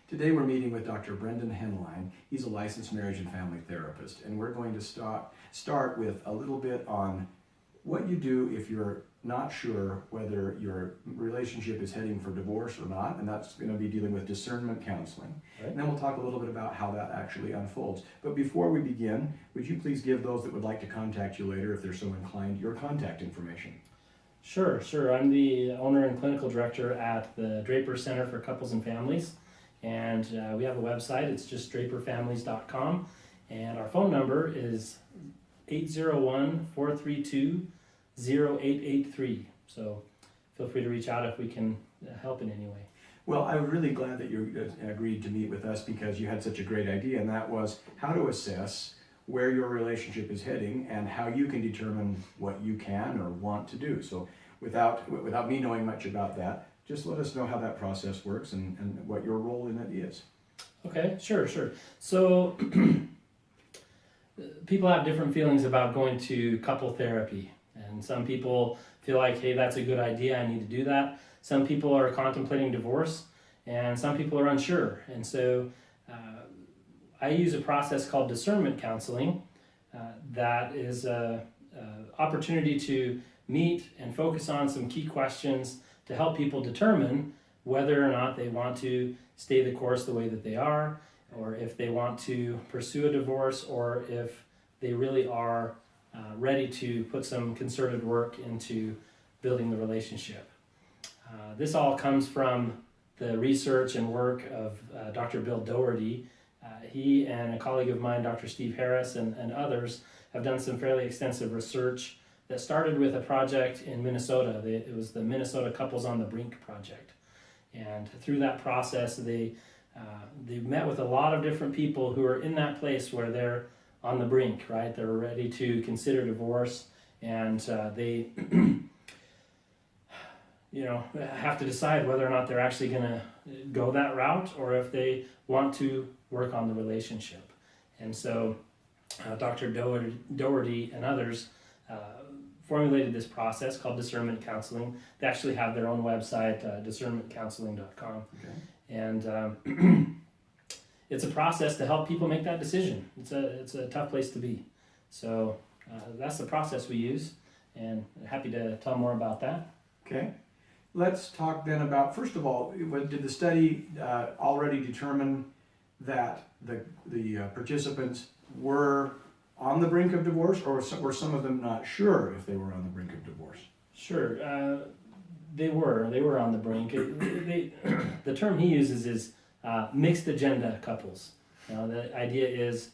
Today we're meeting with Dr. Branden Henline. He's a licensed marriage and family therapist, and we're going to start with a little bit on what you do if you're not sure whether your relationship is heading for divorce or not, and that's going to be dealing with discernment counseling. Right. And then we'll talk a little bit about how that actually unfolds. But before we begin, would you please give those that would like to contact you later, if they're so inclined, your contact information? Sure. I'm the owner and clinical director at the Draper Center for Couples and Families, and we have a website. It's just draperfamilies.com, and our phone number is 801-432-0883. So feel free to reach out if we can help in any way. Well, I'm really glad that you agreed to meet with us, because you had such a great idea, and that was how to assess where your relationship is heading and how you can determine what you can or want to do. So without me knowing much about that, just let us know how that process works and what your role in it is. Okay, sure. So people have different feelings about going to couple therapy, and some people feel like, hey, that's a good idea, I need to do that. Some people are contemplating divorce, and some people are unsure. And so I use a process called Discernment Counseling that is an opportunity to meet and focus on some key questions to help people determine whether or not they want to stay the course the way that they are, or if they want to pursue a divorce, or if they really are ready to put some concerted work into building the relationship. This all comes from the research and work of Dr. Bill Doherty. He and a colleague of mine, Dr. Steve Harris, and others have done some fairly extensive research that started with a project in Minnesota. It was the Minnesota Couples on the Brink project. And through that process, they met with a lot of different people who are in that place where they're on the brink, right? They're ready to consider divorce, and they have to decide whether or not they're actually going to go that route, or if they want to work on the relationship. And so Dr. Doherty and others formulated this process called Discernment Counseling. They actually have their own website, discernmentcounseling.com. Okay. And it's a process to help people make that decision. It's a tough place to be. So that's the process we use, and happy to tell more about that. Okay. Let's talk then about, first of all, did the study already determine that the participants were on the brink of divorce, or were some of them not sure if they were on the brink of divorce? Sure, they were on the brink. The term he uses is mixed agenda couples. The idea is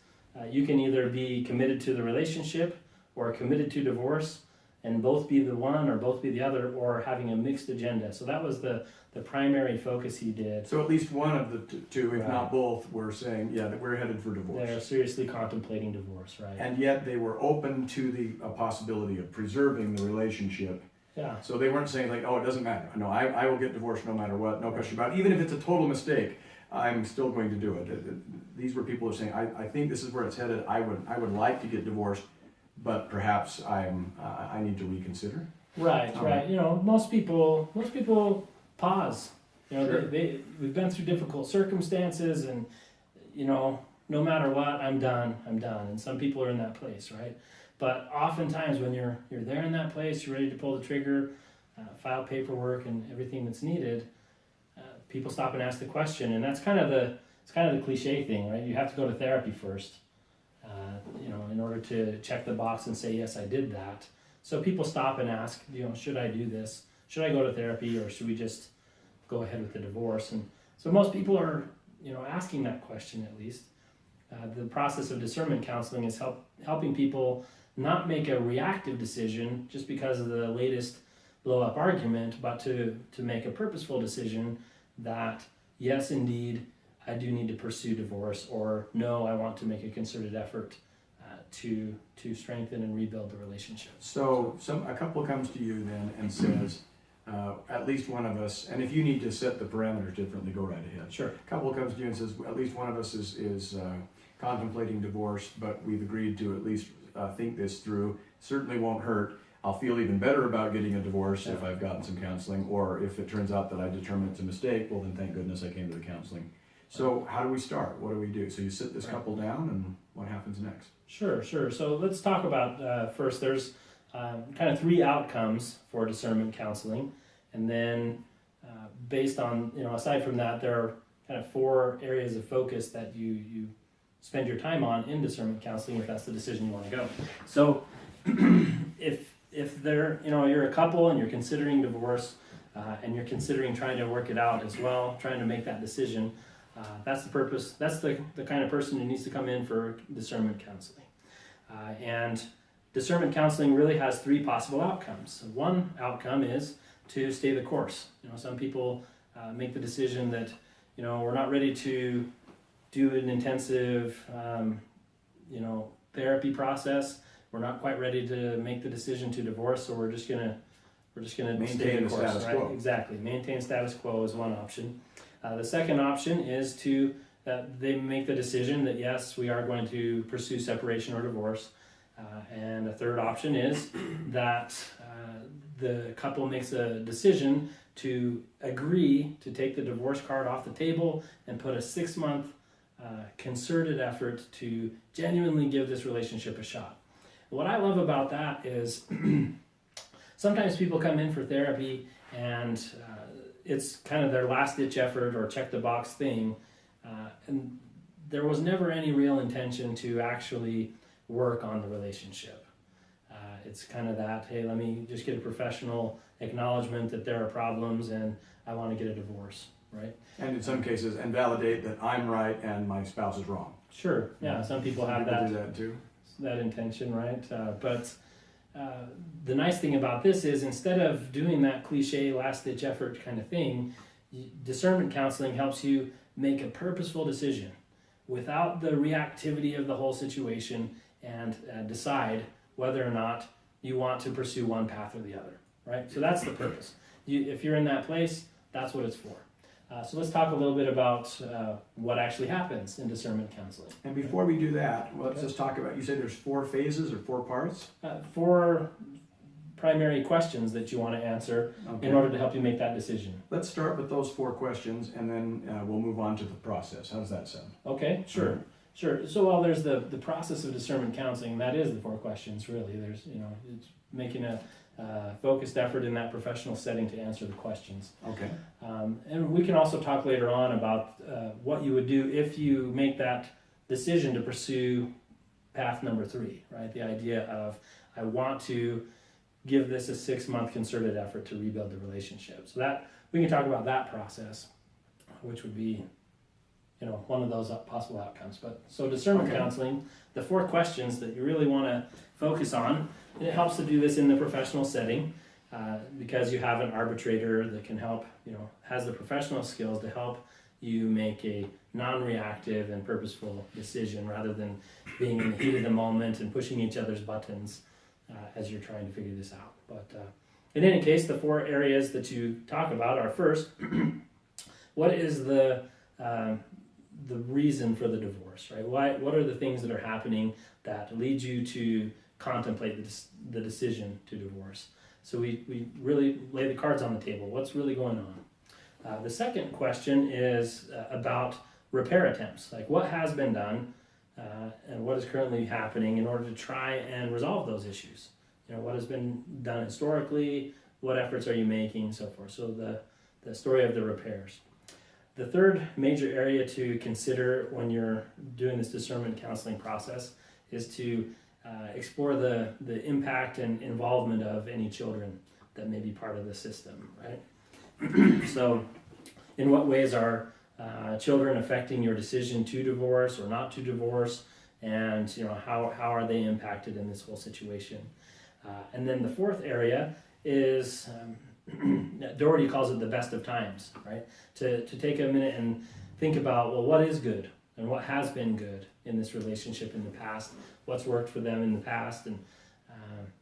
you can either be committed to the relationship or committed to divorce, and both be the one or both be the other, or having a mixed agenda. So that was the primary focus he did. So at least one of the two, if not both, were saying, yeah, that we're headed for divorce. They're seriously contemplating divorce, right? And yet they were open to the possibility of preserving the relationship. Yeah. So they weren't saying like, oh, it doesn't matter. No, I will get divorced no matter what, no question about it. Even if it's a total mistake, I'm still going to do it. These were people who are saying, I think this is where it's headed. I would like to get divorced, but perhaps I need to reconsider. Right. Most people pause. Sure. We've been through difficult circumstances, and no matter what, I'm done. And some people are in that place, right? But oftentimes when you're there in that place, you're ready to pull the trigger, file paperwork and everything that's needed, people stop and ask the question, and that's kind of the cliche thing, right? You have to go to therapy first. In order to check the box and say, yes, I did that. So people stop and ask, should I do this? Should I go to therapy, or should we just go ahead with the divorce? And so most people are, asking that question at least. The process of discernment counseling is helping people not make a reactive decision just because of the latest blow-up argument, but to make a purposeful decision that, yes, indeed, I do need to pursue divorce, or no, I want to make a concerted effort to strengthen and rebuild the relationship. So a couple comes to you then and says, at least one of us, and if you need to set the parameters differently, go right ahead. Sure. A couple comes to you and says, at least one of us is contemplating divorce, but we've agreed to at least think this through. Certainly won't hurt. I'll feel even better about getting a divorce if I've gotten some counseling, or if it turns out that I determine it's a mistake, well then thank goodness I came to the counseling. So how do we start? What do we do? So you sit this couple down, and what happens next? Sure. So let's talk about first. There's kind of three outcomes for discernment counseling, and then based on aside from that, there are kind of four areas of focus that you spend your time on in discernment counseling if that's the decision you want to go. So if you're a couple and you're considering divorce and you're considering trying to work it out as well, trying to make that decision. That's the purpose. That's the kind of person who needs to come in for discernment counseling. And discernment counseling really has three possible outcomes. One outcome is to stay the course. Some people make the decision that we're not ready to do an intensive therapy process. We're not quite ready to make the decision to divorce, so we're just gonna stay the course. Status quo. Exactly. Maintain status quo is one option. The second option is they make the decision that yes, we are going to pursue separation or divorce. And a third option is that the couple makes a decision to agree to take the divorce card off the table and put a 6-month concerted effort to genuinely give this relationship a shot. What I love about that is sometimes people come in for therapy and it's kind of their last-ditch effort or check-the-box thing, and there was never any real intention to actually work on the relationship. It's kind of that, hey, let me just get a professional acknowledgement that there are problems and I want to get a divorce, right? And in some cases, and validate that I'm right and my spouse is wrong. Sure, yeah, some people have People do that too. that intention, right? But the nice thing about this is instead of doing that cliche last-ditch effort kind of thing, discernment counseling helps you make a purposeful decision without the reactivity of the whole situation and decide whether or not you want to pursue one path or the other, right? So that's the purpose. If you're in that place, that's what it's for. So let's talk a little bit about what actually happens in discernment counseling. And before we do that, let's just talk about, you said there's 4 phases or 4 parts? 4 primary questions that you want to answer in order to help you make that decision. Let's start with those 4 questions and then we'll move on to the process. How does that sound? Okay, sure. Sure. So while there's the process of discernment counseling, that is the 4 questions really. There's, it's making a focused effort in that professional setting to answer the questions. Okay. And we can also talk later on about what you would do if you make that decision to pursue path number 3, right? The idea of, I want to give this a 6-month concerted effort to rebuild the relationship. So that we can talk about that process, which would be one of those possible outcomes. But so discernment counseling, the 4 questions that you really want to focus on, and it helps to do this in the professional setting because you have an arbitrator that can help, has the professional skills to help you make a non-reactive and purposeful decision rather than being in the heat of the moment and pushing each other's buttons as you're trying to figure this out. But in any case, the 4 areas that you talk about are first, what is the reason for the divorce, right? What are the things that are happening that lead you to contemplate the decision to divorce? So we really lay the cards on the table. What's really going on? The second question is about repair attempts, like what has been done and what is currently happening in order to try and resolve those issues. What has been done historically, what efforts are you making, and so forth. So the story of the repairs. The third major area to consider when you're doing this discernment counseling process is to explore the impact and involvement of any children that may be part of the system, right? So in what ways are children affecting your decision to divorce or not to divorce, and how are they impacted in this whole situation? And then the fourth area is Doherty calls it the best of times, right? To take a minute and think about, well, what is good and what has been good in this relationship in the past, what's worked for them in the past, and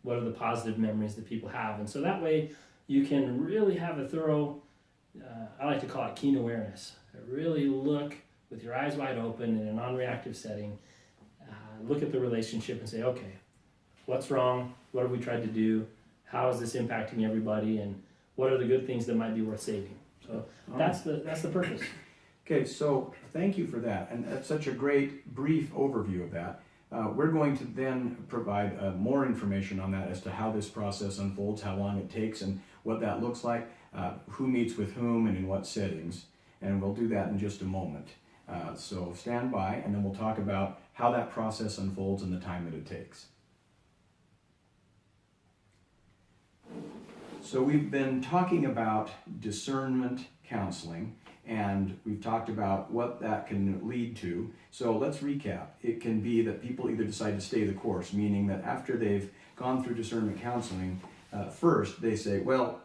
what are the positive memories that people have. And so that way you can really have a thorough, I like to call it keen awareness. Really look with your eyes wide open in a non-reactive setting, look at the relationship and say, okay, what's wrong? What have we tried to do? How is this impacting everybody? And what are the good things that might be worth saving? So that's the purpose. Okay, so thank you for that, and that's such a great brief overview of that. We're going to then provide more information on that as to how this process unfolds, how long it takes, and what that looks like, who meets with whom, and in what settings, and we'll do that in just a moment. So stand by, and then we'll talk about how that process unfolds and the time that it takes. So we've been talking about discernment counseling, and we've talked about what that can lead to. So let's recap. It can be that people either decide to stay the course, meaning that after they've gone through discernment counseling, first they say, well,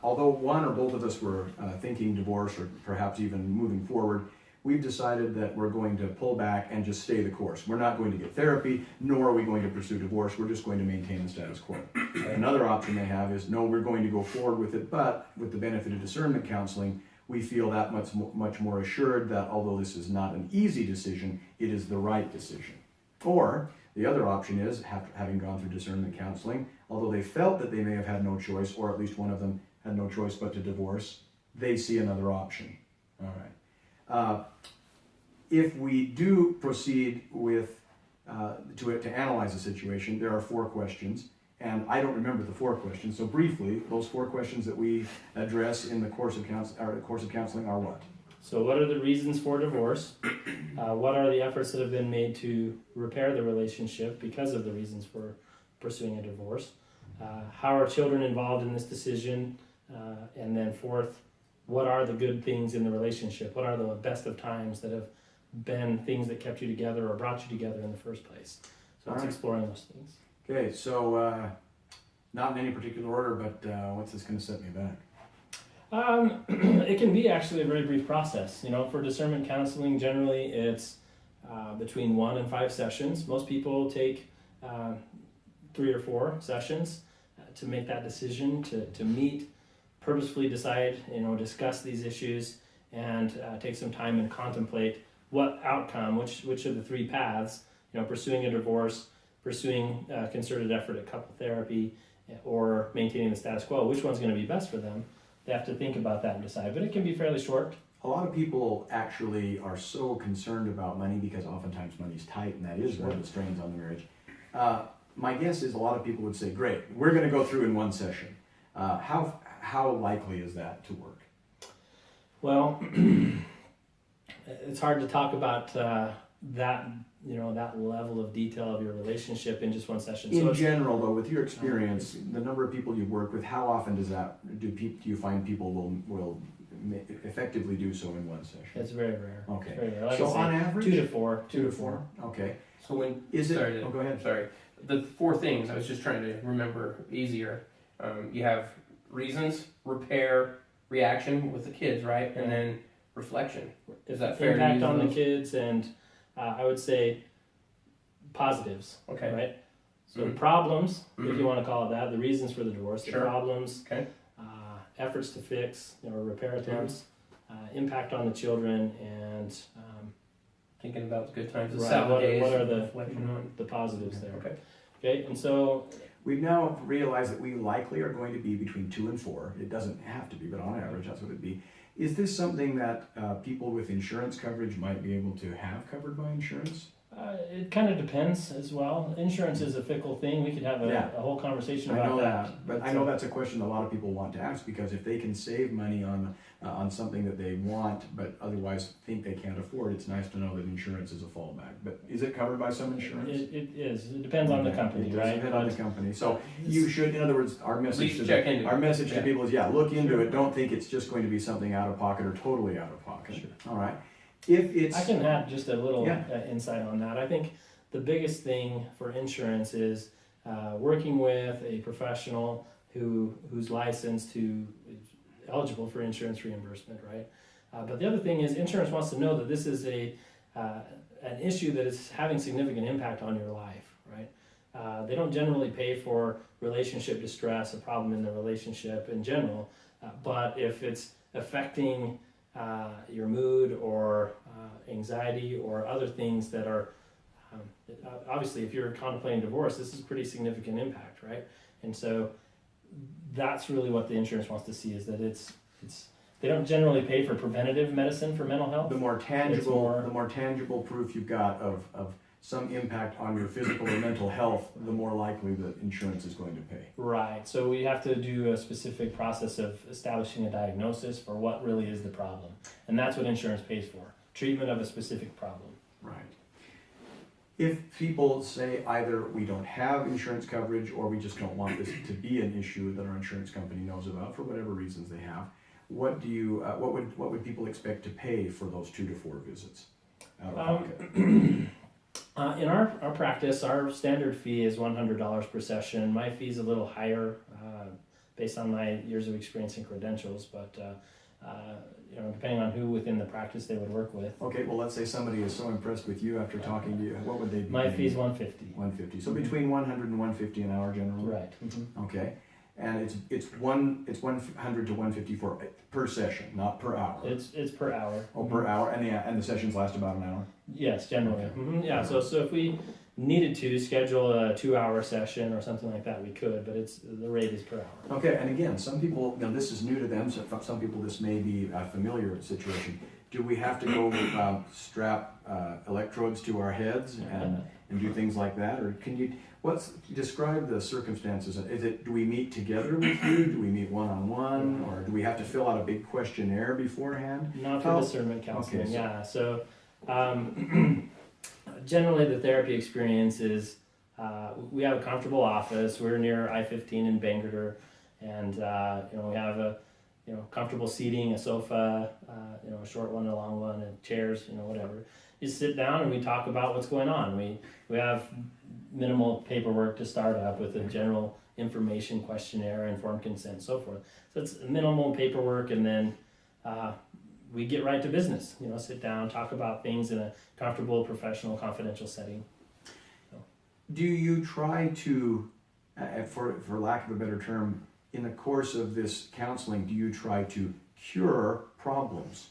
although one or both of us were thinking divorce or perhaps even moving forward, we've decided that we're going to pull back and just stay the course. We're not going to get therapy, nor are we going to pursue divorce. We're just going to maintain the status quo. Another option they have is, no, we're going to go forward with it, but with the benefit of discernment counseling, we feel that much more assured that although this is not an easy decision, it is the right decision. Or the other option is, having gone through discernment counseling, although they felt that they may have had no choice, or at least one of them had no choice but to divorce, they see another option. All right. If we do proceed with to analyze the situation, there are 4 questions. And I don't remember the 4 questions, so briefly, those 4 questions that we address in the course of counseling are what? So what are the reasons for divorce? What are the efforts that have been made to repair the relationship because of the reasons for pursuing a divorce? How are children involved in this decision? And then 4th, what are the good things in the relationship? What are the best of times that have been things that kept you together or brought you together in the first place? So it's exploring those things. Okay, so not in any particular order, but what's this going to set me back? It can be actually a very brief process. You know, for discernment counseling, generally it's between 1 and 5 sessions. Most people take 3 or 4 sessions to make that decision, to meet, purposefully decide, discuss these issues, and take some time and contemplate what outcome, which of the 3 paths, pursuing a divorce, pursuing concerted effort at couple therapy, or maintaining the status quo, which one's going to be best for them. They have to think about that and decide, but it can be fairly short. A lot of people actually are so concerned about money because oftentimes money's tight, and that is one of the strains on the marriage. My guess is a lot of people would say, great, we're going to go through in 1 session. How likely is that to work? Well, it's hard to talk about that level of detail of your relationship in just 1 session. In general, though, with your experience, the number of people you work with, how often do you find people will effectively do so in 1 session? It's very rare. Okay. Very rare. Like so I say, on average? 2 to 4. 2 to 4. Okay. So when Is it? sorry, Oh, go ahead. Sorry. The 4 things I was just trying to remember easier. You have reasons, repair, reaction with the kids, right, and then reflection. Is that fair? Impact to use on the those? kids, and I would say positives. Okay. Right. So Mhm. problems, if Mhm. you want to call it that, the reasons for the divorce, Sure. the problems, Okay. efforts to fix or repair attempts, impact on the children, and Thinking about the good times, the right, sad days. what are and the reflection on. the positives there? Okay. Okay, and so We've now realized that we likely are going to be between 2 and 4. It doesn't have to be, but on average, that's what it'd be. Is this something that people with insurance coverage might be able to have covered by insurance? it kind of depends as well. Insurance is a fickle thing. We could have Yeah. a whole conversation I about know that. that, but I know that's a question a lot of people want to ask, because if they can save money on something that they want but otherwise think they can't afford, it's nice to know that insurance is a fallback. But is it covered by some insurance? It is. It depends on the Okay. company, It does right? depend on the company. So you should, in other words, our message least check into it. to people is, look into it. Don't think it's just going to be something out of pocket or totally out of pocket. Sure. All right. If it's I can add just a little Yeah. insight on that. I think the biggest thing for insurance is working with a professional who's licensed, who is eligible for insurance reimbursement, right? But the other thing is insurance wants to know that this is an issue that is having significant impact on your life, right? They don't generally pay for relationship distress, a problem in the relationship in general, but if it's affecting your mood or anxiety or other things that are obviously, if you're contemplating divorce, this is pretty significant impact, right? And so that's really what the insurance wants to see, is that They don't generally pay for preventative medicine for mental health. The more tangible, more- the more tangible proof you've got of some impact on your physical or mental health, the more likely that insurance is going to pay. Right. So we have to do a specific process of establishing a diagnosis for what really is the problem. And that's what insurance pays for. Treatment of a specific problem. Right. If people say either we don't have insurance coverage or we just don't want this to be an issue that our insurance company knows about for whatever reasons they have, what would people expect to pay for those 2 to 4 visits out of pocket? In our practice, our standard fee is $100 per session. My fee is a little higher based on my years of experience and credentials, but depending on who within the practice they would work with. Okay, well, let's say somebody is so impressed with you after talking to you, what would they be My paying? fee is $150. $150. So between $100 and $150 an hour generally? Right. Mm-hmm. Okay. And it's 100 to 150 per session, not per hour. It's per hour. Oh, per hour, and the sessions last about an hour. Yes, generally. Okay. Mm-hmm. Yeah. So if we needed to schedule a 2-hour session or something like that, we could, but the rate is per hour. Okay, and again, some people, this is new to them. So for some people, this may be a familiar situation. Do we have to go strap electrodes to our heads and do things like that, or can you? Describe the circumstances? Do we meet together with you? Do we meet one-on-one? Or do we have to fill out a big questionnaire beforehand? Not for discernment counseling, Okay, so- yeah. So generally the therapy experience is we have a comfortable office. We're near I-15 in Bangor, and we have a comfortable seating, a sofa, a short one, a long one, and chairs, whatever. You sit down and we talk about what's going on. We have minimal paperwork to start up with a general information questionnaire, informed consent, so forth. So it's minimal paperwork, and then we get right to business. Sit down, talk about things in a comfortable, professional, confidential setting. Do you try to, for lack of a better term, in the course of this counseling, do you try to cure problems?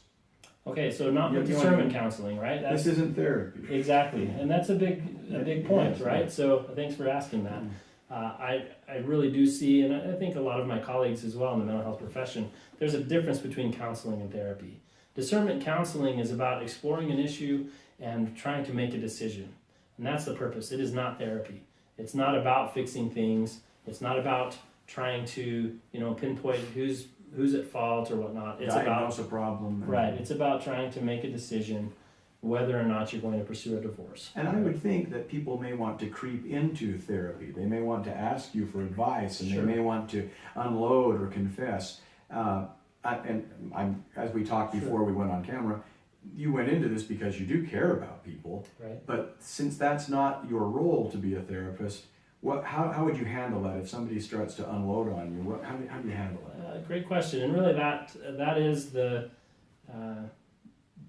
Okay, so not with You want discernment to- counseling, right? This isn't therapy. Exactly, and that's a big point, Yes, right? yes. So thanks for asking that. I really do see, and I think a lot of my colleagues as well in the mental health profession, there's a difference between counseling and therapy. Discernment counseling is about exploring an issue and trying to make a decision, and that's the purpose. It is not therapy. It's not about fixing things. It's not about trying to pinpoint who's at fault or whatnot. It's Diagnose a problem. right. It's about trying to make a decision whether or not you're going to pursue a divorce. And I would think that people may want to creep into therapy. They may want to ask you for advice, and Sure. they may want to unload or confess. As we talked before we went on camera, you went into this because you do care about people. Right. But since that's not your role to be a therapist, how would you handle that if somebody starts to unload on you? How do you handle that? Great question, and really that is the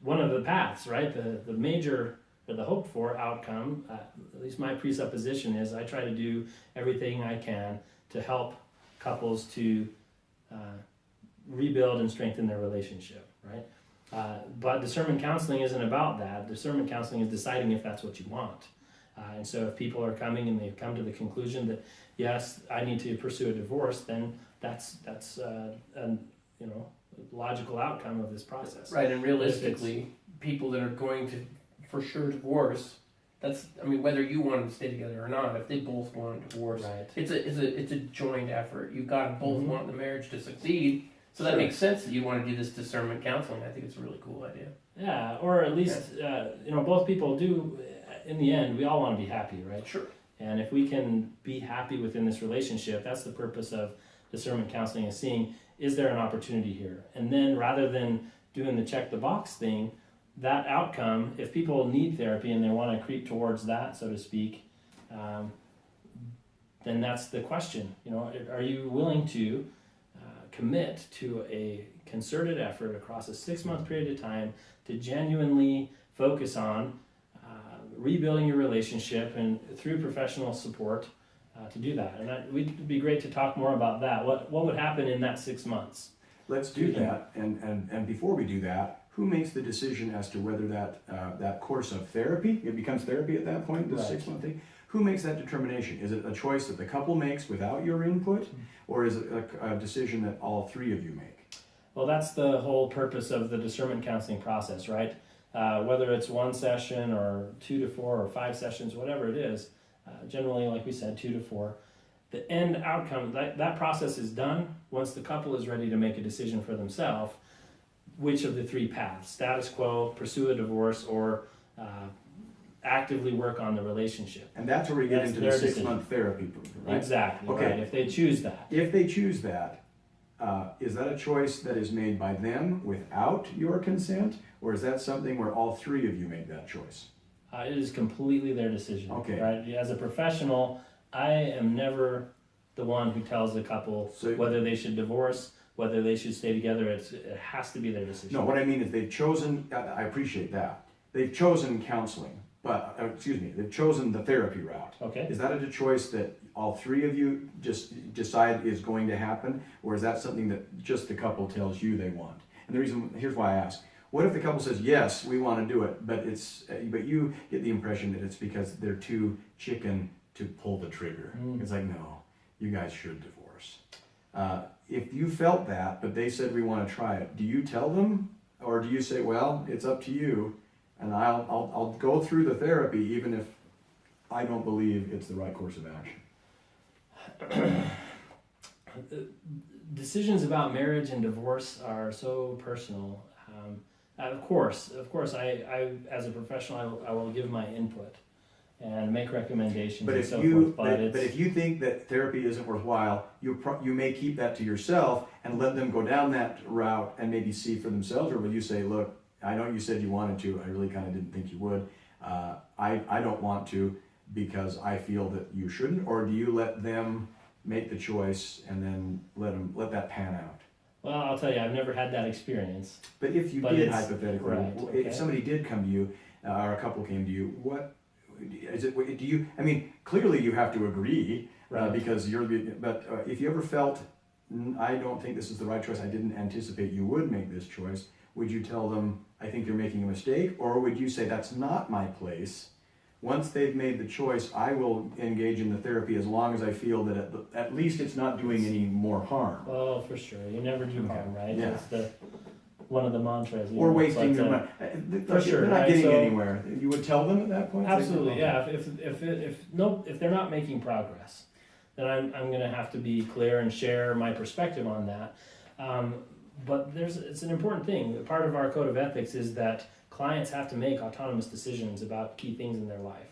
one of the paths, right? The major or the hoped for outcome. At least my presupposition is I try to do everything I can to help couples to rebuild and strengthen their relationship, right? But discernment counseling isn't about that. Discernment counseling is deciding if that's what you want. And so if people are coming and they've come to the conclusion that, yes, I need to pursue a divorce, then that's a logical outcome of this process. Right, and realistically, people that are going to, for sure, divorce, whether you want them to stay together or not, if they both want a divorce, Right. it's a joint effort. You've got to both Mhm. want the marriage to succeed. So that Sure. makes sense that you want to do this discernment counseling. I think it's a really cool idea. Yeah, or at least, both people do, in the end, we all want to be happy, right? Sure. And if we can be happy within this relationship, that's the purpose of discernment counseling, is seeing, is there an opportunity here? And then rather than doing the check the box thing, that outcome, if people need therapy and they want to creep towards that, so to speak, then that's the question. Are you willing to commit to a concerted effort across a 6-month period of time to genuinely focus on rebuilding your relationship and through professional support to do that? And it'd be great to talk more about that. What would happen in that 6 months? Let's do that. And before we do that, who makes the decision as to whether that course of therapy, it becomes therapy at that point, this Right. 6-month thing? Who makes that determination? Is it a choice that the couple makes without your input, or is it a decision that all three of you make? Well, that's the whole purpose of the discernment counseling process, right? Whether it's 1 session or 2 to 4 or 5 sessions, whatever it is, generally, like we said, 2 to 4. The end outcome, that process is done once the couple is ready to make a decision for themselves, which of the 3 paths, status quo, pursue a divorce, or actively work on the relationship. And that's where we get That's into the their 6-month therapy, right? Exactly, Okay. right, if they choose that. If they choose that, is that a choice that is made by them without your consent, or is that something where all 3 of you make that choice? It is completely their decision. Okay. Right? As a professional, I am never the one who tells the couple whether they should divorce, whether they should stay together. It has to be their decision. No, what I mean is they've chosen, I appreciate that. They've chosen counseling, but, they've chosen the therapy route. Okay. Is that a choice that all 3 of you just decide is going to happen, or is that something that just the couple tells you they want? And the reason, here's why I ask. What if the couple says, yes, we want to do it, but you get the impression that it's because they're too chicken to pull the trigger. It's like, no, you guys should divorce. If you felt that, but they said we want to try it, do you tell them, or do you say, well, it's up to you, and I'll go through the therapy even if I don't believe it's the right course of action? Decisions about marriage and divorce are so personal. Of course, I as a professional, I will give my input and make recommendations and so forth. But if you think that therapy isn't worthwhile, you may keep that to yourself and let them go down that route and maybe see for themselves. Or will you say, look, I know you said you wanted to, I really kind of didn't think you would. I don't want to because I feel that you shouldn't. Or do you let them make the choice and then let that pan out? Well, I'll tell you, I've never had that experience. But if you did, hypothetically, right, okay. if somebody did come to you, or a couple came to you, what is it? Do you? I mean, clearly you have to agree, Right. because you're. But if you ever felt, I don't think this is the right choice. I didn't anticipate you would make this choice. Would you tell them, I think you're making a mistake, or would you say that's not my place? Once they've made the choice, I will engage in the therapy as long as I feel that at least it's not doing any more harm. Oh, for sure. You never do harm, right? Yeah. That's one of the mantras. Or wasting your money. For sure, They're not right? getting So- anywhere. You would tell them at that point? Absolutely, yeah. If they're not making progress, then I'm going to have to be clear and share my perspective on that. But it's an important thing. Part of our code of ethics is that clients have to make autonomous decisions about key things in their life.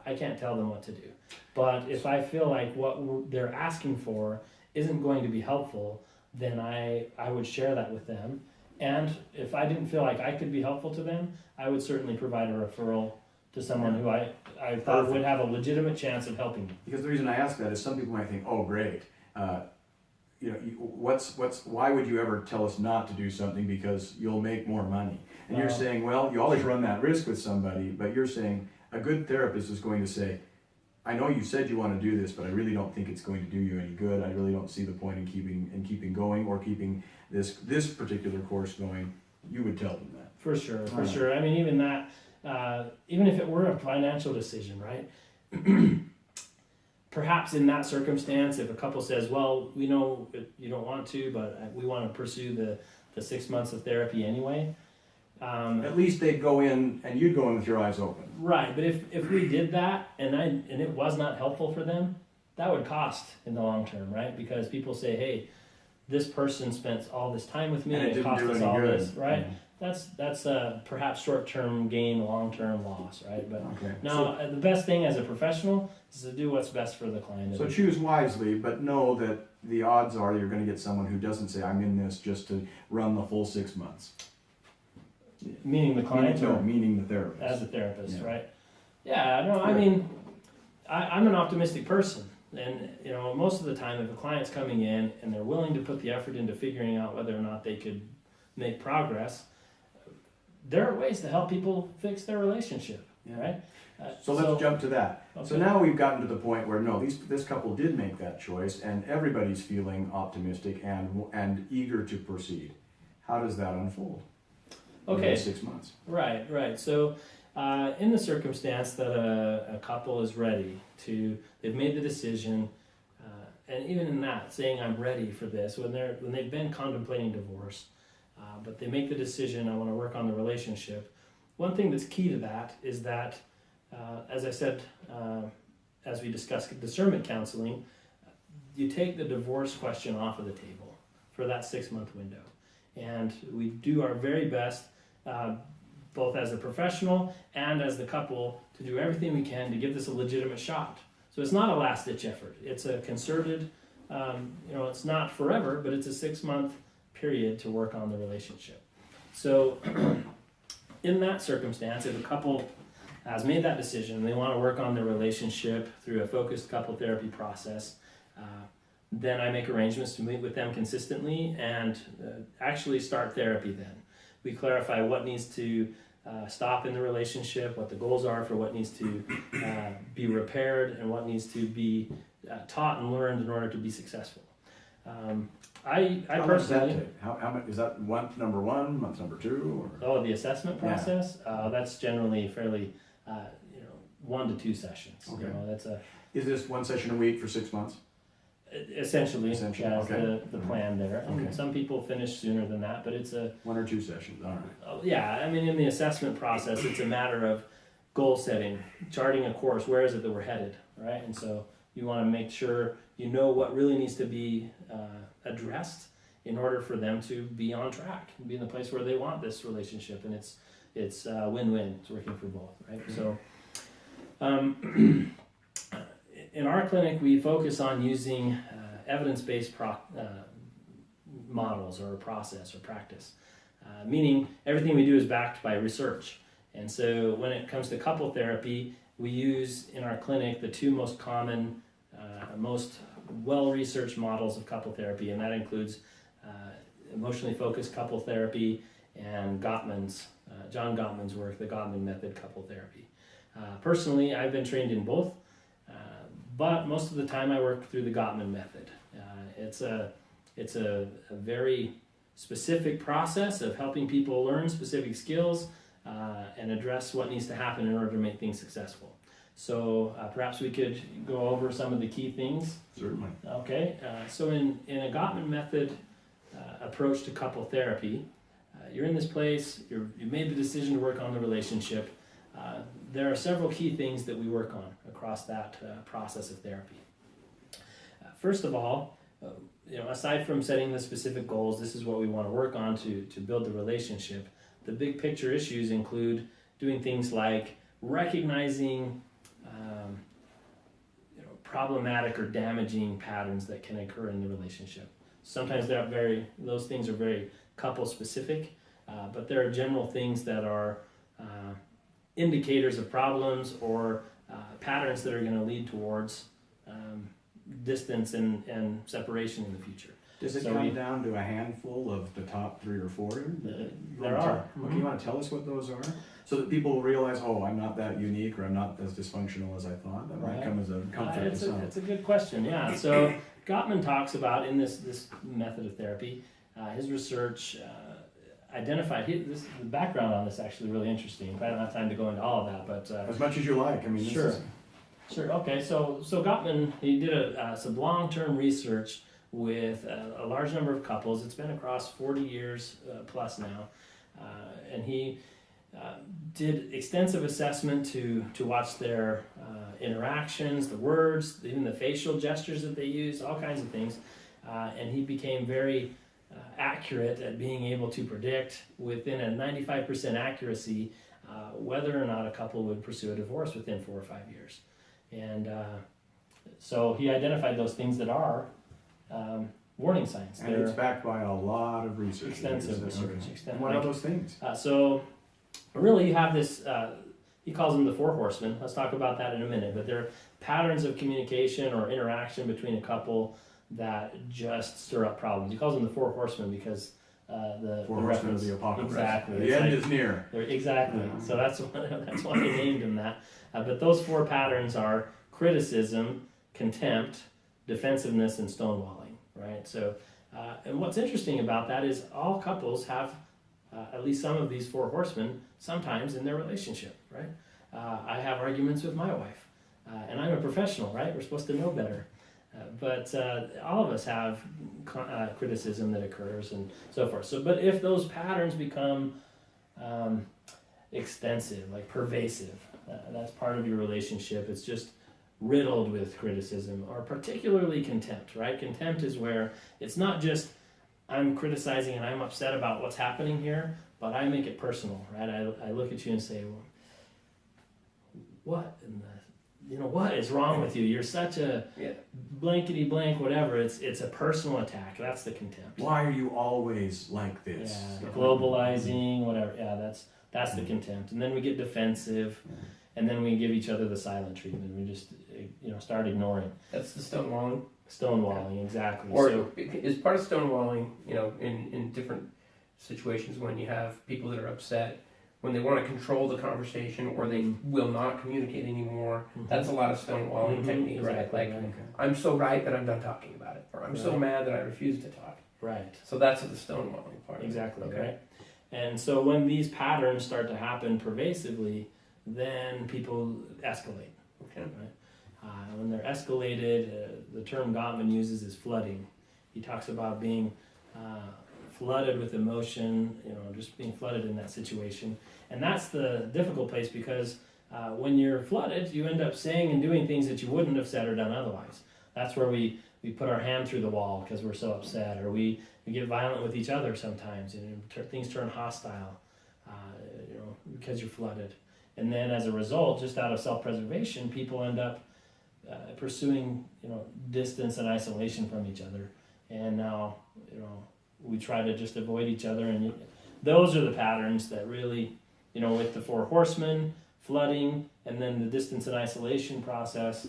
I can't tell them what to do. But if I feel like what they're asking for isn't going to be helpful, then I would share that with them. And if I didn't feel like I could be helpful to them, I would certainly provide a referral to someone who I thought would have a legitimate chance of helping me. Because the reason I ask that is some people might think, oh, great. Why would you ever tell us not to do something because you'll make more money? And you're saying, well, you always run that risk with somebody, but you're saying a good therapist is going to say, I know you said you want to do this, but I really don't think it's going to do you any good. I really don't see the point in keeping going or keeping this particular course going. You would tell them that. For sure. I mean, even that, even if it were a financial decision, right? Perhaps in that circumstance, if a couple says, well, we know you don't want to, but we want to pursue the 6 months of therapy anyway. At least they'd go in and you'd go in with your eyes open. Right, but if we did that and it was not helpful for them, that would cost in the long term, right? Because people say, hey, this person spent all this time with me and it cost us all this, right? Mm-hmm. That's perhaps short-term gain, long-term loss, right? But now the best thing as a professional is to do what's best for the client. So choose wisely, but know that the odds are you're going to get someone who doesn't say, I'm in this just to run the full 6 months. Meaning the client? Meaning the therapist. As a therapist, right? Yeah, no, I mean, I'm an optimistic person. And, most of the time, if a client's coming in and they're willing to put the effort into figuring out whether or not they could make progress, there are ways to help people fix their relationship, right? So let's jump to that. Okay. So now we've gotten to the point where this couple did make that choice, and everybody's feeling optimistic and eager to proceed. How does that unfold? Okay. 6 months. Right. So, in the circumstance that a couple is ready they've made the decision, and even in that, saying I'm ready for this, when they've been contemplating divorce, but they make the decision, I want to work on the relationship. One thing that's key to that is that, as I said, as we discussed discernment counseling, you take the divorce question off of the table for that 6-month window. And we do our very best, both as a professional and as the couple, to do everything we can to give this a legitimate shot. So it's not a last-ditch effort. It's a concerted, it's not forever, but it's a 6-month period to work on the relationship. So in that circumstance, if a couple has made that decision and they want to work on their relationship through a focused couple therapy process, then I make arrangements to meet with them consistently and actually start therapy then. We clarify what needs to stop in the relationship, what the goals are for what needs to be repaired, and what needs to be taught and learned in order to be successful. I How personally... much does that take? How much, is that month number 1, month number 2? Or? Oh, the assessment process? That's generally fairly, 1 to 2 sessions. Okay. That's Is this 1 session a week for 6 months? essentially Okay. the plan there. And Okay. some people finish sooner than that, but it's a... 1 or 2 sessions, all right. Yeah, I mean, in the assessment process, it's a matter of goal setting, charting a course. Where is it that we're headed, right? And so you want to make sure you know what really needs to be addressed in order for them to be on track and be in the place where they want this relationship. And it's win-win. It's working for both, right? So in our clinic, we focus on using evidence-based models or process or practice, meaning everything we do is backed by research. And so when it comes to couple therapy, we use in our clinic the 2 most common, most well-researched models of couple therapy, and that includes emotionally focused couple therapy and John Gottman's work, the Gottman method couple therapy. Personally, I've been trained in both, but most of the time I work through the Gottman method. It's a very specific process of helping people learn specific skills and address what needs to happen in order to make things successful. So perhaps we could go over some of the key things. Certainly. Okay, so in a Gottman method approach to couple therapy, you're in this place, you made the decision to work on the relationship. There are several key things that we work on across that process of therapy. First of all, aside from setting the specific goals, this is what we want to work on to build the relationship. The big picture issues include doing things like recognizing problematic or damaging patterns that can occur in the relationship. Sometimes those things are very couple specific, but there are general things that are indicators of problems or patterns that are going to lead towards distance and separation in the future. Does it come down to a handful of the top 3 or 4? There are. Okay, you want to tell us what those are? So that people will realize, oh, I'm not that unique or I'm not as dysfunctional as I thought. That might come as a comfort to some. It's a good question, yeah. So Gottman talks about in this method of therapy, his research identified, the background on this is actually really interesting. I don't have time to go into all of that, but... as much as you like, I mean, Sure, okay, so Gottman, he did some long-term research with a large number of couples. It's been across 40 years plus now, and he did extensive assessment to watch their interactions, the words, even the facial gestures that they use, all kinds of things, and he became very accurate at being able to predict within a 95% accuracy whether or not a couple would pursue a divorce within 4 or 5 years. And so he identified those things that are warning signs. And it's backed by a lot of research. Extensive research. Okay. And what are those things? So really you have this, he calls them the 4 horsemen. Let's talk about that in a minute. But they're patterns of communication or interaction between a couple that just stir up problems. He calls them the 4 horsemen because the horsemen of the apocalypse. Exactly. The end is near. Exactly. Yeah. So that's why they named him that. But those 4 patterns are criticism, contempt, defensiveness, and stonewalling. Right. So, and what's interesting about that is all couples have at least some of these 4 horsemen sometimes in their relationship. Right. I have arguments with my wife, and I'm a professional. Right. We're supposed to know better. But all of us have criticism that occurs and so forth. So, but if those patterns become extensive, like pervasive, that's part of your relationship. It's just riddled with criticism, or particularly contempt, right? Contempt is where it's not just I'm criticizing and I'm upset about what's happening here, but I make it personal, right? I look at you and say, well, what in the, what is wrong with you? You're such a blankety blank, whatever. It's a personal attack. That's the contempt. Why are you always like this? Yeah, globalizing, whatever. Yeah, that's the contempt. And then we get defensive, and then we give each other the silent treatment. We just start ignoring. That's the stonewalling. Stonewalling, exactly. Or So, is part of stonewalling, in different situations when you have people that are upset, when they want to control the conversation or they will not communicate anymore. That's a lot of stonewalling techniques. Exactly. Like, I'm so right that I'm done talking about it, or I'm so mad that I refuse to talk. Right. So that's the stonewalling part. Exactly. Okay. Right. And so when these patterns start to happen pervasively, then people escalate. Okay. Right? When they're escalated, the term Gottman uses is flooding. He talks about being flooded with emotion, just being flooded in that situation. And that's the difficult place, because when you're flooded, you end up saying and doing things that you wouldn't have said or done otherwise. That's where we put our hand through the wall because we're so upset, or we get violent with each other sometimes, things turn hostile, because you're flooded. And then as a result, just out of self-preservation, people end up pursuing, distance and isolation from each other. And now, we try to just avoid each other. And those are the patterns that really, with the 4 horsemen, flooding, and then the distance and isolation process,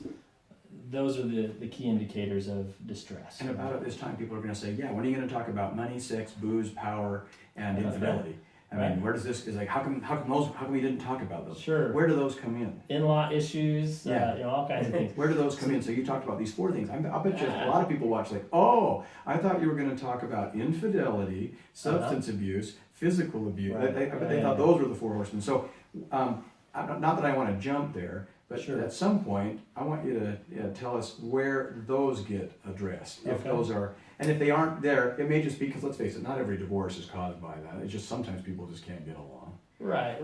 those are the key indicators of distress. And about at this time, people are going to say, yeah, when are you going to talk about money, sex, booze, power, and infidelity? I mean, where does this, is like, how come we didn't talk about those? Sure. Where do those come in? In-law issues, all kinds of things. Where do those come in? So you talked about these 4 things. I'll bet you a lot of people watch like, oh, I thought you were going to talk about infidelity, substance abuse, physical abuse. I bet they thought those were the 4 horsemen. So, not that I want to jump there, but at some point, I want you to tell us where those get addressed. If those are, and if they aren't there, it may just be because, let's face it, not every divorce is caused by that. It's just sometimes people just can't get along. Right.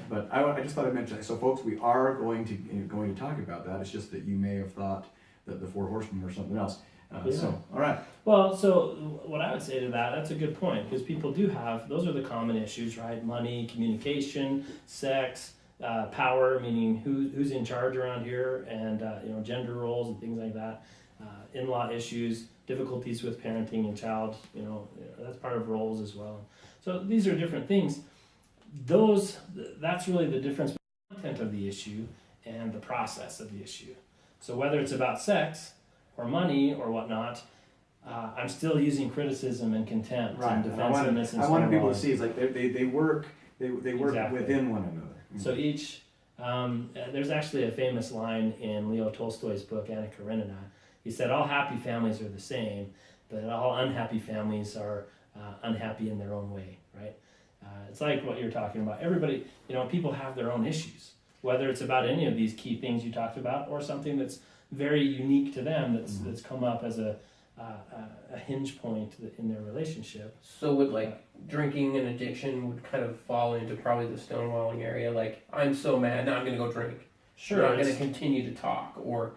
But I just thought I'd mention that. So, folks, we are going to talk about that. It's just that you may have thought that the 4 horsemen were something else. So, all right. Well, so what I would say to that's a good point, because people do have, those are the common issues, right? Money, communication, sex, power, meaning who's in charge around here, and gender roles and things like that. In-law issues, difficulties with parenting and child, that's part of roles as well. So these are different things. That's really the difference between the content of the issue and the process of the issue. So whether it's about sex or money or whatnot, I'm still using criticism and contempt and defensiveness and I wanted people to see it's like they work within one another. So each, there's actually a famous line in Leo Tolstoy's book, Anna Karenina. He said, all happy families are the same, but all unhappy families are unhappy in their own way, right? It's like what you're talking about. Everybody, people have their own issues, whether it's about any of these key things you talked about or something that's very unique to them that's come up as a hinge point in their relationship. So would drinking and addiction would kind of fall into probably the stonewalling area. Like, I'm so mad, now I'm going to go drink. Sure. I'm not going to continue to talk. Or,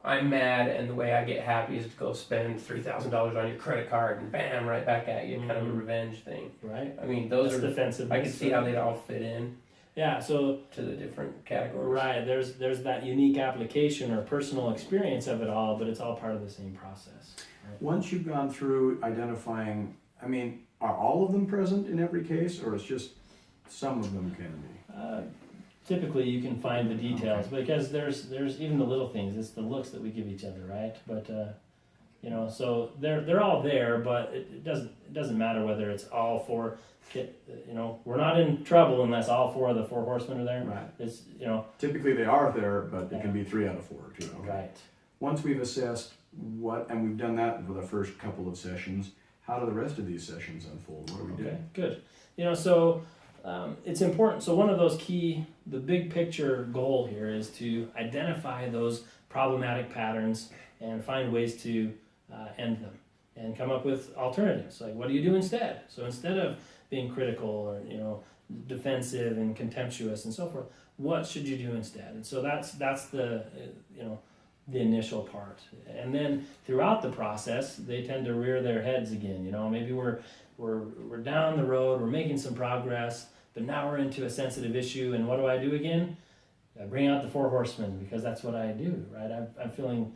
I'm mad and the way I get happy is to go spend $3,000 on your credit card and bam, right back at you, kind of a revenge thing. Right. I mean, those That's are defensive. I can see how they'd all fit in. Yeah, so to the different categories. Right, there's that unique application or personal experience of it all, but it's all part of the same process. Right? Once you've gone through identifying, are all of them present in every case, or it's just some of them can be? Typically, you can find the details because there's even the little things. It's the looks that we give each other, right? But so they're all there, but it doesn't matter whether it's all 4. We're not in trouble unless all 4 of the 4 horsemen are there. Right. It's Typically they are there, but it can be 3 out of 4 too. Okay. Right. Once we've assessed and we've done that for the first couple of sessions, how do the rest of these sessions unfold? What do we do? Okay, good. So it's important. So one of those the big picture goal here is to identify those problematic patterns and find ways to end them and come up with alternatives. Like, what do you do instead? So instead of being critical or, defensive and contemptuous and so forth, what should you do instead? And so that's the, the initial part. And then throughout the process, they tend to rear their heads again. Maybe we're down the road, we're making some progress, but now we're into a sensitive issue, and what do I do again? I bring out the 4 horsemen, because that's what I do, right? I'm feeling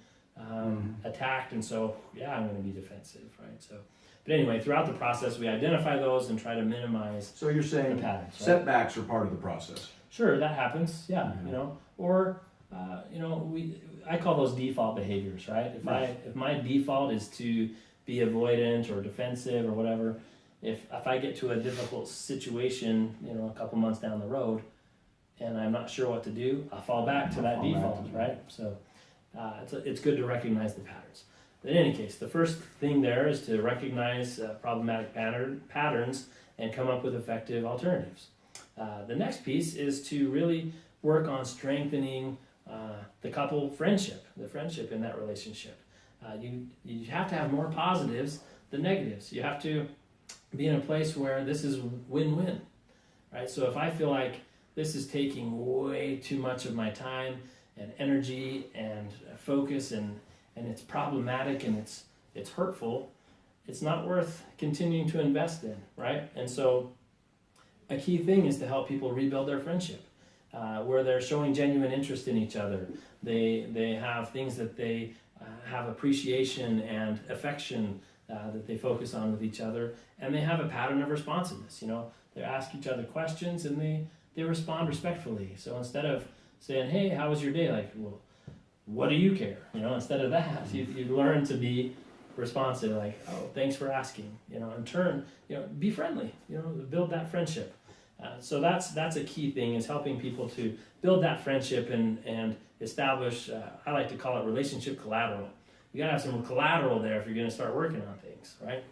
attacked, and so I'm going to be defensive, right? So, but anyway, throughout the process, we identify those and try to minimize. So you're saying the patterns, right? Setbacks are part of the process. Sure, that happens. Yeah, Mhm. or I call those default behaviors, right? If my default is to be avoidant or defensive or whatever, if I get to a difficult situation, a couple months down the road, and I'm not sure what to do, I'll fall back to that default, right? So it's good to recognize the patterns. But in any case, the first thing there is to recognize problematic patterns and come up with effective alternatives. The next piece is to really work on strengthening the couple friendship, the friendship in that relationship. You have to have more positives than negatives. You have to be in a place where this is win-win, right? So if I feel like this is taking way too much of my time and energy and focus, and it's problematic and it's hurtful, it's not worth continuing to invest in, right? And so a key thing is to help people rebuild their friendship, where they're showing genuine interest in each other. They have things that they have appreciation and affection that they focus on with each other, and they have a pattern of responsiveness. They ask each other questions and they respond respectfully. So instead of saying, "Hey, how was your day?" Like, "Well, what do you care?" Instead of that, you learn to be responsive. Like, "Oh, thanks for asking." In turn, be friendly. Build that friendship. So that's a key thing, is helping people to build that friendship and establish. I like to call it relationship collateral. You gotta have some collateral there if you're gonna start working on things, right?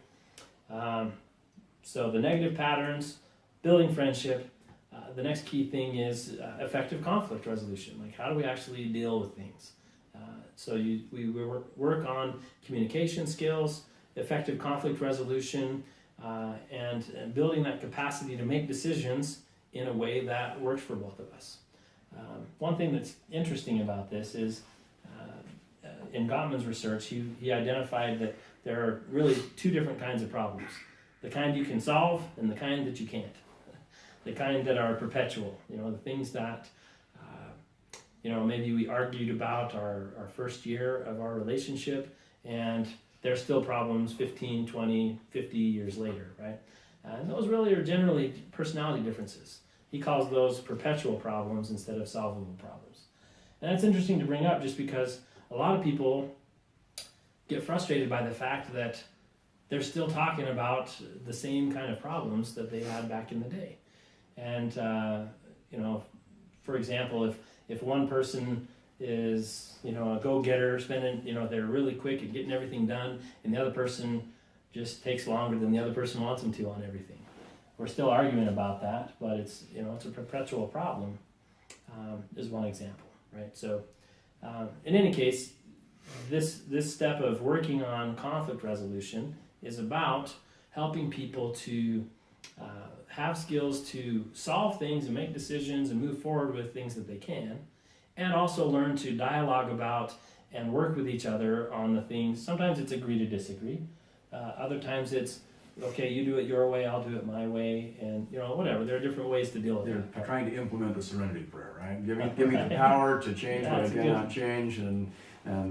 So the negative patterns, building friendship. The next key thing is effective conflict resolution. Like, how do we actually deal with things? So we work on communication skills, effective conflict resolution, and building that capacity to make decisions in a way that works for both of us. One thing that's interesting about this is in Gottman's research, he identified that there are really 2 different kinds of problems. The kind you can solve and the kind that you can't. The kind that are perpetual, the things that, maybe we argued about our first year of our relationship, and there's still problems 15, 20, 50 years later, right? And those really are generally personality differences. He calls those perpetual problems instead of solvable problems. And that's interesting to bring up, just because a lot of people get frustrated by the fact that they're still talking about the same kind of problems that they had back in the day. And, for example, if one person is, a go-getter, spending, they're really quick at getting everything done, and the other person just takes longer than the other person wants them to on everything. We're still arguing about that, but it's a perpetual problem, is one example, right? So, in any case, this step of working on conflict resolution is about helping people to have skills to solve things and make decisions and move forward with things that they can, and also learn to dialogue about and work with each other on the things. Sometimes it's agree to disagree. Other times it's, okay, you do it your way, I'll do it my way, and whatever. There are different ways to deal with it. They're trying to implement the serenity prayer, right? Give me the power to change what I cannot change, and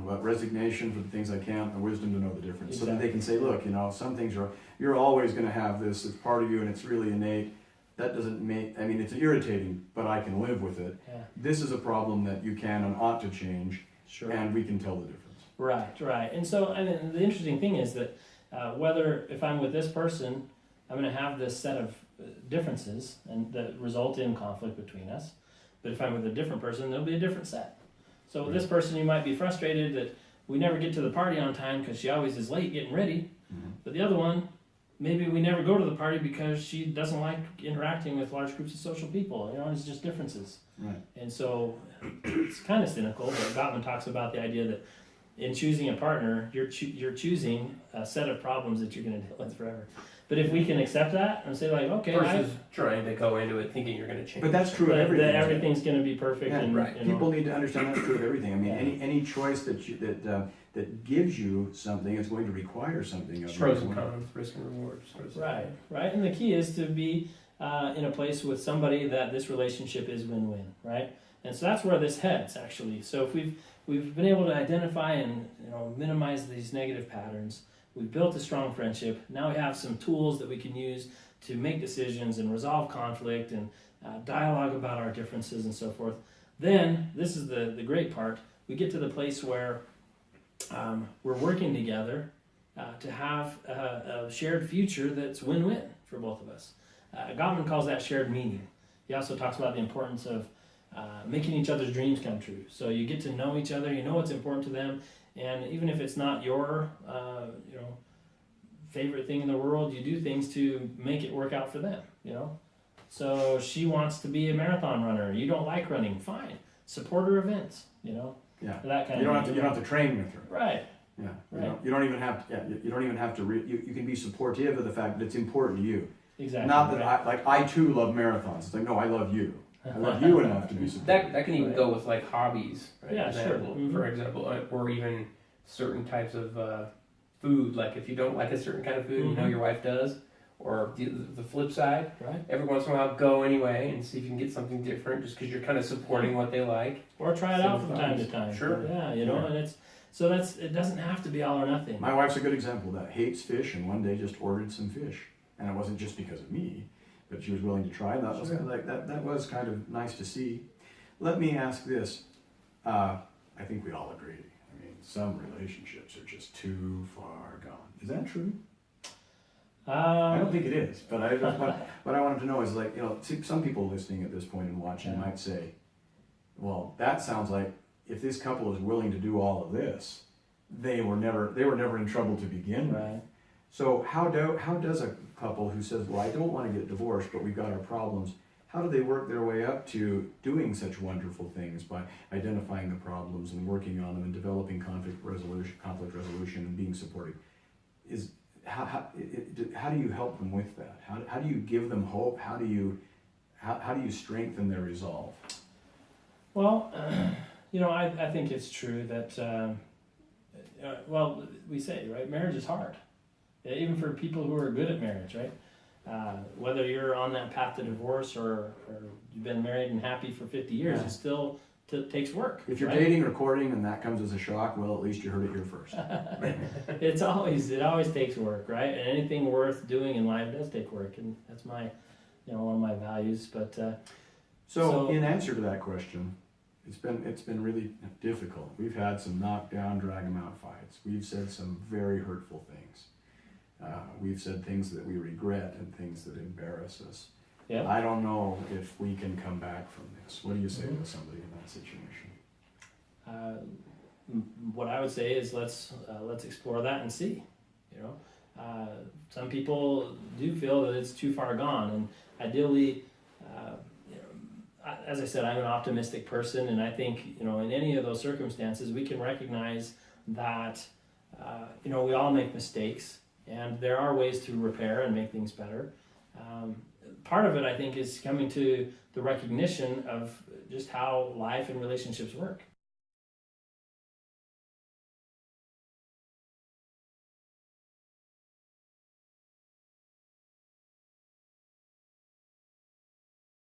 what resignation for the things I can't, and wisdom to know the difference. Exactly. So that they can say, look, some things you're always going to have this. It's part of you, and it's really innate. That doesn't make, it's irritating, but I can live with it. Yeah. This is a problem that you can and ought to change, Sure. and we can tell the difference. Right. And so, the interesting thing is that whether if I'm with this person, I'm going to have this set of differences and that result in conflict between us. But if I'm with a different person, there'll be a different set. So with this person, you might be frustrated that we never get to the party on time because she always is late getting ready. Mm-hmm. But the other one, maybe we never go to the party because she doesn't like interacting with large groups of social people. It's just differences. Right. And so it's kind of cynical, but Gottman talks about the idea that in choosing a partner, you're choosing a set of problems that you're going to deal with forever. But if we can accept that and say like, okay, Versus trying to go into it thinking you're going to change. But that's true of everything. that everything's going to be perfect. Yeah, and right. People need to understand that's true of everything. I mean, Yeah. any choice that gives you something is going to require something of you. Pros and cons, risk and rewards. Right. And the key is to be in a place with somebody that this relationship is win-win, right? And so that's where this heads actually. So if we've been able to identify and minimize these negative patterns, we've built a strong friendship. Now we have some tools that we can use to make decisions and resolve conflict and dialogue about our differences and so forth. Then this is the great part. We get to the place where we're working together to have a shared future that's win-win for both of us. Gottman calls that shared meaning. He also talks about the importance of making each other's dreams come true. So you get to know each other, you know what's important to them, and even if it's not your favorite thing in the world, you do things to make it work out for them. So she wants to be a marathon runner. You don't like running, fine. Support her events. Yeah. That kind You of don't have to train with her. Right. Yeah. Right. You don't even have to. Yeah. You don't even have to. You can be supportive of the fact that it's important to you. Exactly. Not that I too love marathons. It's like, no, I love you. I love you enough to be supportive. That can even Right. go with like hobbies, right? Yeah, sure. Mhm. For example, or even certain types of food. Like if you don't like a certain kind of food, Mhm. your wife does. Or the flip side, Right. every once in a while, go anyway and see if you can get something different, just because you're kind of supporting what they like. Or try it Some out from time to fun. time. Sure. Yeah, Yeah. and it doesn't have to be all or nothing. My wife's a good example of that. Hates fish, and one day just ordered some fish, and it wasn't just because of me, but she was willing to try. That was Sure. that was kind of nice to see. Let me ask this. I think we all agree. I mean, some relationships are just too far gone. Is that true? I don't think it is, but what I wanted to know is see, some people listening at this point and watching Yeah. might say, well, that sounds like if this couple is willing to do all of this, they were never in trouble to begin with. Right. So how does a couple who says, well, I don't want to get divorced, but we've got our problems, how do they work their way up to doing such wonderful things by identifying the problems and working on them and developing conflict resolution and being supportive? How do you help them with that? How do you give them hope? How do you strengthen their resolve? Well, I think it's true that, we say, right, marriage is hard. Even for people who are good at marriage, right? Whether you're on that path to divorce or you've been married and happy for 50 years, Yeah. it still takes work. If you're right? dating or courting and that comes as a shock, well, at least you heard it here first. It always takes work, right? And anything worth doing in life does take work, and that's my, one of my values. But So in answer to that question, it's been really difficult. We've had some knockdown, drag 'em out fights. We've said some very hurtful things. We've said things that we regret and things that embarrass us. yeah. I don't know if we can come back from this. What do you say to somebody in that situation? What I would say is let's explore that and see. Some people do feel that it's too far gone, and ideally, as I said, I'm an optimistic person, and I think in any of those circumstances we can recognize that we all make mistakes, and there are ways to repair and make things better. Part of it, I think, is coming to the recognition of just how life and relationships work.